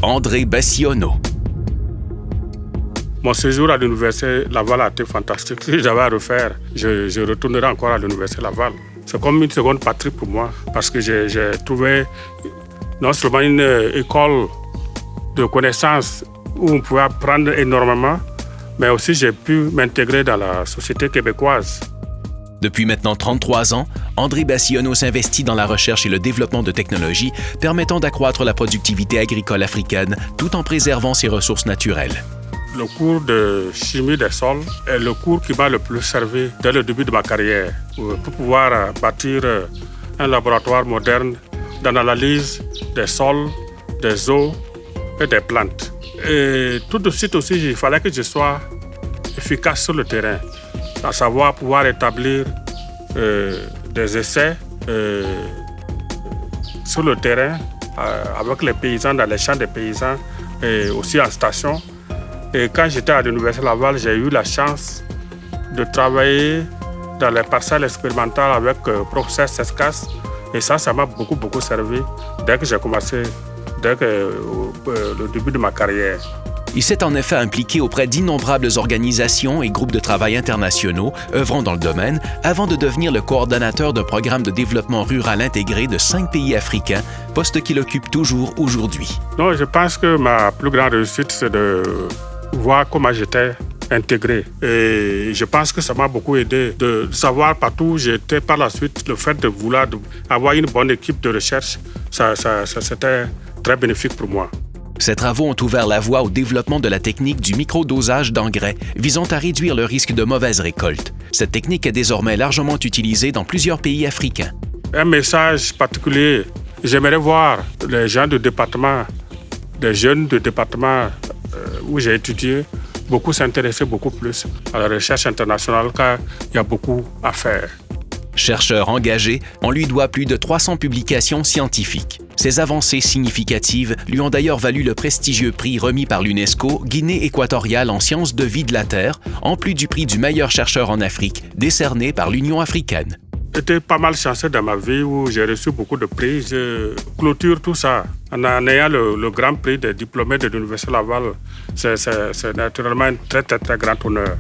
André Bassiono. Mon séjour à l'Université Laval a été fantastique. Si j'avais à refaire, je retournerai encore à l'Université Laval. C'est comme une seconde patrie pour moi parce que j'ai trouvé non seulement une école de connaissances où on pouvait apprendre énormément, mais aussi j'ai pu m'intégrer dans la société québécoise. Depuis maintenant 33 ans, André Bassiono s'investit dans la recherche et le développement de technologies permettant d'accroître la productivité agricole africaine tout en préservant ses ressources naturelles. Le cours de chimie des sols est le cours qui m'a le plus servi dès le début de ma carrière pour pouvoir bâtir un laboratoire moderne d'analyse des sols, des eaux et des plantes. Et tout de suite aussi, il fallait que je sois efficace sur le terrain, à savoir pouvoir établir des essais sur le terrain avec les paysans, dans les champs des paysans et aussi en station. Et quand j'étais à l'Université Laval, j'ai eu la chance de travailler dans les parcelles expérimentales avec professeur Sescas. Et ça m'a beaucoup servi dès que j'ai commencé, le début de ma carrière. Il s'est en effet impliqué auprès d'innombrables organisations et groupes de travail internationaux œuvrant dans le domaine avant de devenir le coordonnateur d'un programme de développement rural intégré de 5 pays africains, poste qu'il occupe toujours aujourd'hui. Non, je pense que ma plus grande réussite, c'est de voir comment j'étais intégré. Et je pense que ça m'a beaucoup aidé de savoir partout où j'étais par la suite. Le fait de vouloir avoir une bonne équipe de recherche, ça c'était très bénéfique pour moi. Ces travaux ont ouvert la voie au développement de la technique du microdosage d'engrais visant à réduire le risque de mauvaise récolte. Cette technique est désormais largement utilisée dans plusieurs pays africains. Un message particulier, j'aimerais voir les gens de département, des jeunes de département où j'ai étudié, beaucoup s'intéresser beaucoup plus à la recherche internationale car il y a beaucoup à faire. Chercheur engagé, on lui doit plus de 300 publications scientifiques. Ces avancées significatives lui ont d'ailleurs valu le prestigieux prix remis par l'UNESCO Guinée équatoriale en sciences de vie de la Terre, en plus du prix du meilleur chercheur en Afrique, décerné par l'Union africaine. J'étais pas mal chanceux dans ma vie où j'ai reçu beaucoup de prix. Je clôture tout ça en ayant le grand prix des diplômés de l'Université Laval. C'est naturellement un très grand honneur.